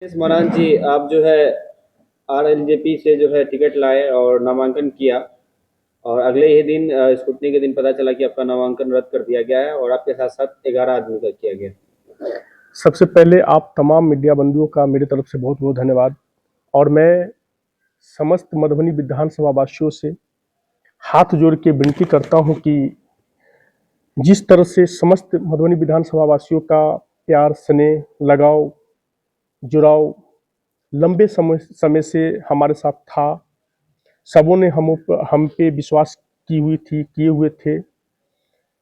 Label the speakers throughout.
Speaker 1: मरान जी, आप जो है आरएलजेपी से जो है टिकट लाए और नामांकन किया और अगले ही दिन स्कूटनी के दिन पता चला कि आपका नामांकन रद्द कर दिया गया है और आपके साथ साथ 11 आदमी का किया गया।
Speaker 2: सबसे पहले आप तमाम मीडिया बंधुओं का मेरी तरफ से बहुत बहुत धन्यवाद। और मैं समस्त मधुबनी विधानसभा वासियों से हाथ जोड़ के विनती करता हूं कि जिस तरह से समस्त मधुबनी विधानसभा वासियों का प्यार, स्नेह, लगाव, जुड़ाव लंबे समय से हमारे साथ था, सबों ने हम पे विश्वास किए हुए थे।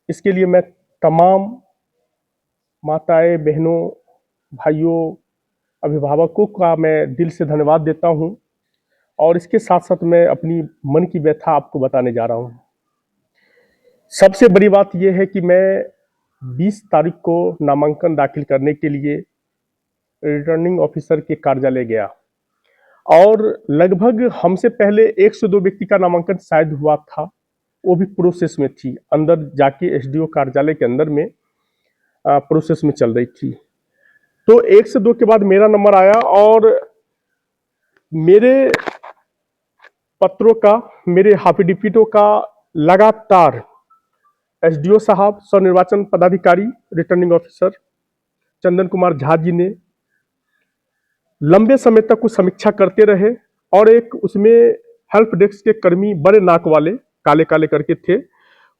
Speaker 2: इसके लिए मैं तमाम माताएं, बहनों, भाइयों, अभिभावकों का मैं दिल से धन्यवाद देता हूं। और इसके साथ साथ मैं अपनी मन की व्यथा आपको बताने जा रहा हूं। सबसे बड़ी बात यह है कि मैं 20 तारीख को नामांकन दाखिल करने के लिए रिटर्निंग ऑफिसर के कार्यालय गया और लगभग हमसे पहले 1 से 2 व्यक्ति का नामांकन शायद हुआ था, वो भी प्रोसेस में थी, अंदर जाके एसडीओ कार्यालय के अंदर में प्रोसेस में चल रही थी। तो 1 से 2 के बाद मेरा नंबर आया और मेरे पत्रों का, मेरे हाफिडिविटों का लगातार एसडीओ साहब, सह निर्वाचन पदाधिकारी, रिटर्निंग ऑफिसर चंदन कुमार झा जी ने लंबे समय तक कुछ समीक्षा करते रहे। और एक उसमें हेल्प डेस्क के कर्मी, बड़े नाक वाले, काले काले करके थे,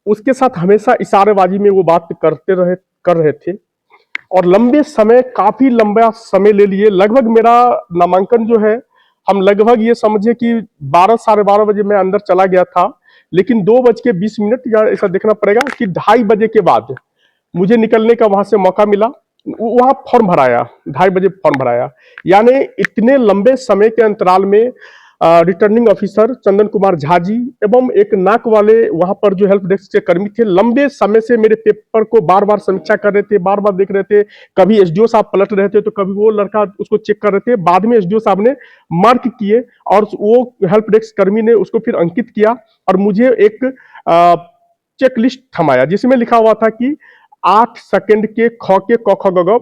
Speaker 2: उसके साथ हमेशा इशारेबाजी में वो बात कर रहे थे और लंबे समय, काफी लंबा समय ले लिए। लगभग मेरा नामांकन जो है, हम लगभग ये समझे कि 12 साढ़े 12 बजे मैं अंदर चला गया था, लेकिन 2:20 या ऐसा देखना पड़ेगा कि 2:30 बजे के बाद मुझे निकलने का वहां से मौका मिला। वहां फॉर्म भराया, 2:30 बजे फॉर्म भराया। यानी इतने लंबे समय के अंतराल में रिटर्निंग ऑफिसर चंदन कुमार झा जी एवं एक नाक वाले वहां पर जो हेल्प डेस्क के कर्मी थे, लंबे समय से मेरे पेपर को बार बार समीक्षा कर रहे थे, बार बार देख रहे थे। कभी एसडीओ साहब पलट रहे थे तो कभी वो लड़का उसको चेक कर रहे थे। बाद में एसडीओ साहब ने मार्क किए और वो हेल्प डेस्क कर्मी ने उसको फिर अंकित किया और मुझे एक चेक लिस्ट थमाया जिसमें लिखा हुआ था कि 8 सेकंड के ख के क ख ग घ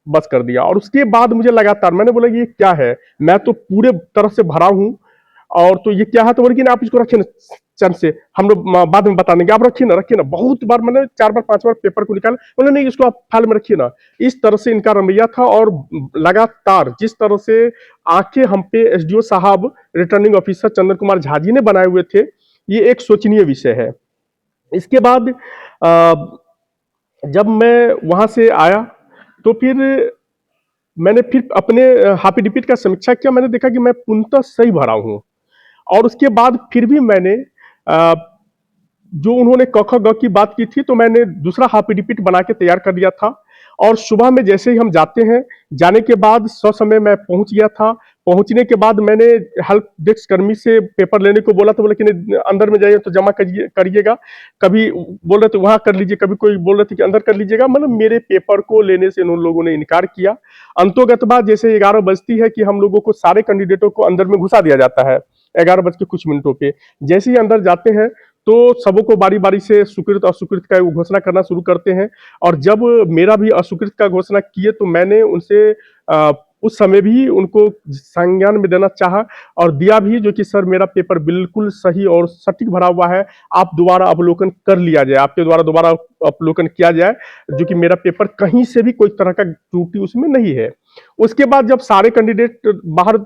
Speaker 2: बस कर दिया। और उसके बाद मुझे लगातार, मैंने बोला ये क्या है, मैं तो पूरे तरह से भरा हूं और तो ये क्या है, तो बोले कि आप इसको रखिए ना, चंद से हम लोग बाद में बता देंगे, आप रखिए ना। बहुत बार मैंने 4 बार 5 बार पेपर को निकाला, बोले नहीं इसको आप फाइल में रखिए ना। इस तरह से इनका रवैया था। और लगातार जिस तरह से आंखें हम पे एसडीओ साहब, रिटर्निंग ऑफिसर चंदन कुमार झा जी ने बनाए हुए थे, ये एक शोचनीय विषय है। इसके बाद जब मैं वहां से आया तो फिर मैंने फिर अपने हाफिडिविट का समीक्षा किया। मैंने देखा कि मैं पूर्णतः सही भरा हूं। और उसके बाद फिर भी मैंने जो उन्होंने क ख ग की बात की थी, तो मैंने दूसरा हाफिडिविट बना के तैयार कर दिया था। और सुबह में जैसे ही हम जाते हैं, जाने के बाद ससमय मैं पहुंच गया था। पहुंचने के बाद मैंने हेल्प डेस्क कर्मी से पेपर लेने को बोला, तो बोले कि नहीं, अंदर में जाइए तो जमा करिएगा। कभी बोल रहे थे वहां कर लीजिए, कभी कोई बोल रहे थे कि अंदर कर लीजिएगा। मतलब मेरे पेपर को लेने से उन लोगों ने इनकार किया। अंतोगत बात जैसे 11 बजती है कि हम लोगों को, सारे कैंडिडेटों को अंदर में घुसा दिया जाता है 11 बज के कुछ मिनटों पे। जैसे ही अंदर जाते हैं तो सबों को बारी बारी से सुकृत असुकृत का घोषणा करना शुरू करते हैं। और जब मेरा भी असुकृत का घोषणा किए तो मैंने उनसे उस समय भी उनको संज्ञान में देना चाहा और दिया भी, जो कि सर मेरा पेपर बिल्कुल सही और सटीक भरा हुआ है, आप दोबारा अवलोकन कर लिया जाए, आपके द्वारा दोबारा अवलोकन किया जाए, जो कि मेरा पेपर कहीं से भी कोई तरह का त्रुटि उसमें नहीं है। उसके बाद जब सारे कैंडिडेट बाहर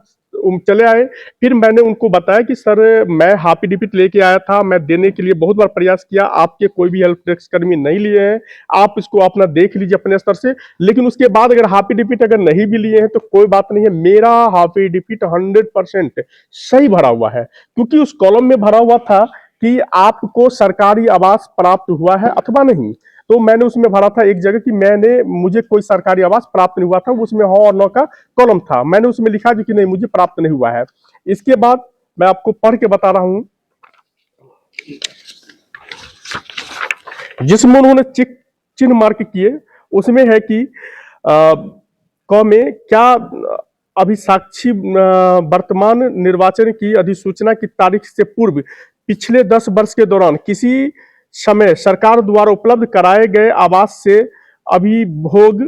Speaker 2: चले आए, फिर मैंने उनको बताया कि सर मैं हाफिडिविट लेके आया था, मैं देने के लिए बहुत बार प्रयास किया, आपके कोई भी हेल्प डेस्क कर्मी नहीं लिए हैं, आप इसको अपना देख लीजिए अपने स्तर से। लेकिन उसके बाद अगर हाफिडिविट अगर नहीं भी लिए हैं तो कोई बात नहीं है, मेरा हाफिडिविट 100% सही भरा हुआ है। क्योंकि उस कॉलम में भरा हुआ था कि आपको सरकारी आवास प्राप्त हुआ है अथवा नहीं। तो मैंने उसमें भरा था एक जगह कि मुझे कोई सरकारी आवास प्राप्त नहीं हुआ था, उसमें हाँ और नो का कॉलम था। मैंने उसमें लिखा कि नहीं, मुझे प्राप्त नहीं हुआ है। इसके बाद मैं आपको पढ़ के बता रहा हूं, जिसमें उन्होंने चिन्ह मार्क किए, उसमें है कि क में क्या अभी साक्षी वर्तमान निर्वाचन की अधिसूचना की तारीख से पूर्व पिछले 10 वर्ष के दौरान किसी समय सरकार द्वारा उपलब्ध कराए गए आवास से अभिभोग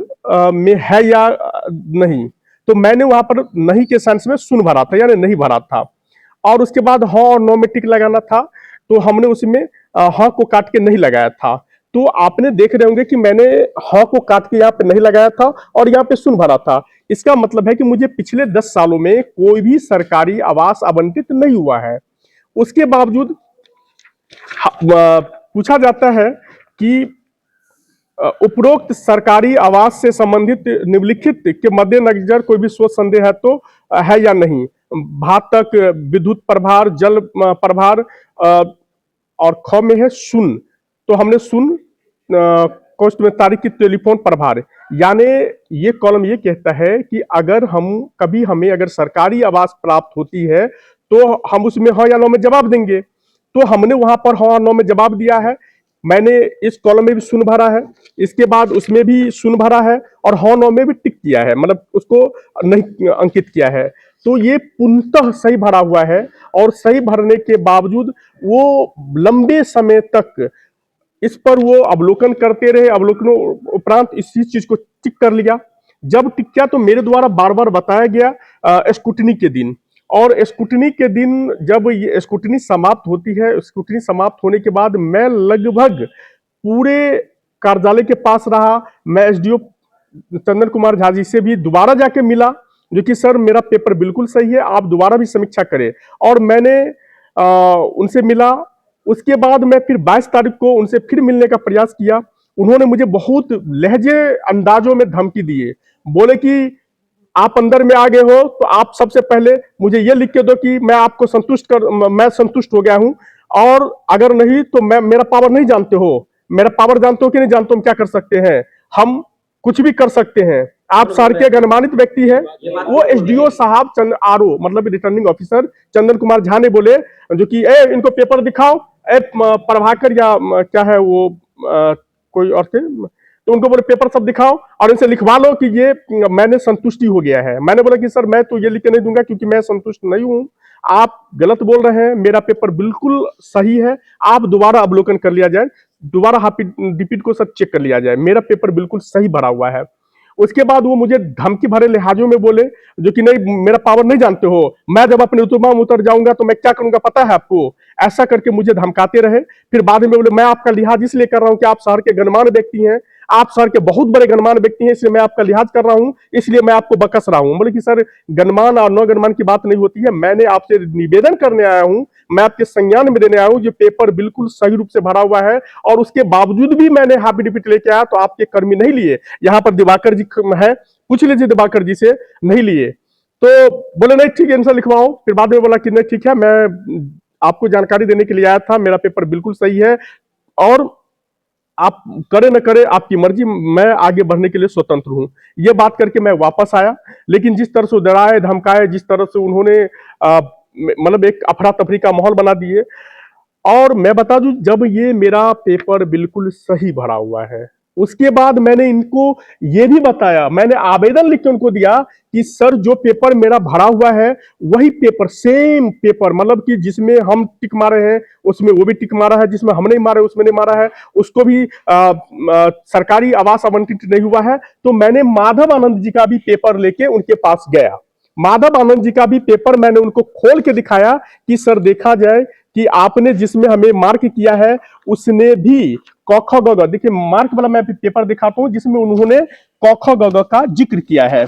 Speaker 2: में है या नहीं। तो मैंने वहां पर नहीं के सेंस में सुन भरा था, यानी नहीं भरा था। और उसके बाद हाँ और नो में टिक लगाना था, तो हमने उसमें हाँ को काट के नहीं लगाया था। तो आपने देख रहे होंगे कि मैंने हाँ को काट के यहाँ पे नहीं लगाया था और यहाँ पे सुन भरा था। इसका मतलब है कि मुझे पिछले 10 सालों में कोई भी सरकारी आवास आवंटित नहीं हुआ है। उसके बावजूद पूछा जाता है कि उपरोक्त सरकारी आवास से संबंधित निम्नलिखित के मद्देनजर कोई भी सोच संदेह है तो है या नहीं। भात तक, विद्युत प्रभार, जल प्रभार, और ख में है सुन। तो हमने सुन, कोष्ठ में तारीख की टेलीफोन प्रभार, यानी ये कॉलम ये कहता है कि अगर हम कभी हमें अगर सरकारी आवास प्राप्त होती है तो हम उसमें हाँ या नो में जवाब देंगे। तो हमने वहां पर हाँ नो में जवाब दिया है। मैंने इस कॉलम में भी सुन भरा है, इसके बाद उसमें भी सुन भरा है और हाँ नो में भी टिक किया है, मतलब उसको नहीं अंकित किया है। तो ये पूर्णतः सही भरा हुआ है और सही भरने के बावजूद वो लंबे समय तक इस पर वो अवलोकन करते रहे। अवलोकनों उपरांत इसी चीज को टिक कर लिया। जब टिक किया तो मेरे द्वारा बार बार बताया गया स्कूटनी के दिन, और स्कूटनी के दिन जब ये स्कूटनी समाप्त होती है, स्कूटनी समाप्त होने के बाद मैं लगभग पूरे कार्यालय के पास रहा। मैं एसडीओ चंदन कुमार झा जी से भी दोबारा जाके मिला, जो कि सर मेरा पेपर बिल्कुल सही है, आप दोबारा भी समीक्षा करें। और मैंने उनसे मिला। उसके बाद मैं फिर 22 तारीख को उनसे फिर मिलने का प्रयास किया। उन्होंने मुझे बहुत लहजे अंदाजों में धमकी दिए, बोले कि आप अंदर में आ गए हो तो आप सबसे पहले मुझे ये लिख के दो कि मैं संतुष्ट हो गया हूं, और अगर नहीं तो मैं मेरा पावर नहीं जानते हो, मेरा पावर जानते हो कि नहीं जानते हो, हम क्या कर सकते हैं, हम कुछ भी कर सकते हैं। आप सर के गणमान्य व्यक्ति है। वो एसडीओ साहब आरओ मतलब रिटर्निंग ऑफिसर चंदन कुमार झा ने बोले, जो कि इनको पेपर दिखाओ, प्रभाकर या क्या है वो कोई और थे, तो उनको बोले पेपर सब दिखाओ और इनसे लिखवा लो कि ये मैंने संतुष्टि हो गया है। मैंने बोला कि सर मैं तो ये लिख के नहीं दूंगा क्योंकि मैं संतुष्ट नहीं हूं, आप गलत बोल रहे हैं, मेरा पेपर बिल्कुल सही है, आप दोबारा अवलोकन कर लिया जाए, दोबारा रिपीट को सब चेक कर लिया जाए, मेरा पेपर बिल्कुल सही भरा हुआ है। उसके बाद वो मुझे धमकी भरे लिहाजों में बोले, जो कि नहीं मेरा पावर नहीं जानते हो, मैं जब अपने रुतबा में उतर जाऊंगा तो मैं क्या करूंगा पता है आपको, ऐसा करके मुझे धमकाते रहे। फिर बाद में बोले मैं आपका लिहाज इसलिए कर रहा हूं कि आप शहर के गणमान्य व्यक्ति हैं, आप शहर के बहुत बड़े गणमान्य व्यक्ति हैं, इसलिए मैं आपका लिहाज कर रहा हूं, इसलिए मैं आपको बकस रहा हूं। बोले कि सर गणमान और नौ गणमान की बात नहीं होती है, मैंने आपसे निवेदन करने आया हूं, मैं आपके संज्ञान में देने आया हूं, जो पेपर बिल्कुल सही रूप से भरा हुआ है, और उसके बावजूद भी मैंने हाफी डिपिट लेके आया तो आपके कर्मी नहीं लिए। यहाँ पर दिवाकर जी है, पूछ लीजिए दिवाकर जी से, नहीं लिए। तो बोले नहीं ठीक है इनसे लिखवाओ। फिर बाद में बोला कि नहीं ठीक है, मैं आपको जानकारी देने के लिए आया था, मेरा पेपर बिल्कुल सही है और आप करे न करे आपकी मर्जी, मैं आगे बढ़ने के लिए स्वतंत्र हूं। ये बात करके मैं वापस आया। लेकिन जिस तरह से डराए धमकाए, जिस तरह से उन्होंने मतलब एक अफरा तफरी का माहौल बना दिए। और मैं बता दूं जब ये मेरा पेपर बिल्कुल सही भरा हुआ है, उसके बाद मैंने इनको ये भी बताया, मैंने आवेदन लिख के उनको दिया कि सर जो पेपर मेरा भरा हुआ है वही पेपर, सेम पेपर, मतलब कि जिसमें हम टिक मारे हैं उसमें वो भी टिक मारा है, जिसमें हम नहीं मारे उसमें नहीं मारा है, उसको भी सरकारी आवास आवंटित नहीं हुआ है। तो मैंने माधव आनंद जी का भी पेपर लेके उनके पास गया। माधव आनंद जी का भी पेपर मैंने उनको खोल के दिखाया कि सर देखा जाए कि आपने जिसमें हमें मार्क किया है उसने भी क ख ग घ, देखिए मार्क वाला मैं पेपर दिखाता हूं जिसमें उन्होंने क ख ग घ का जिक्र किया है।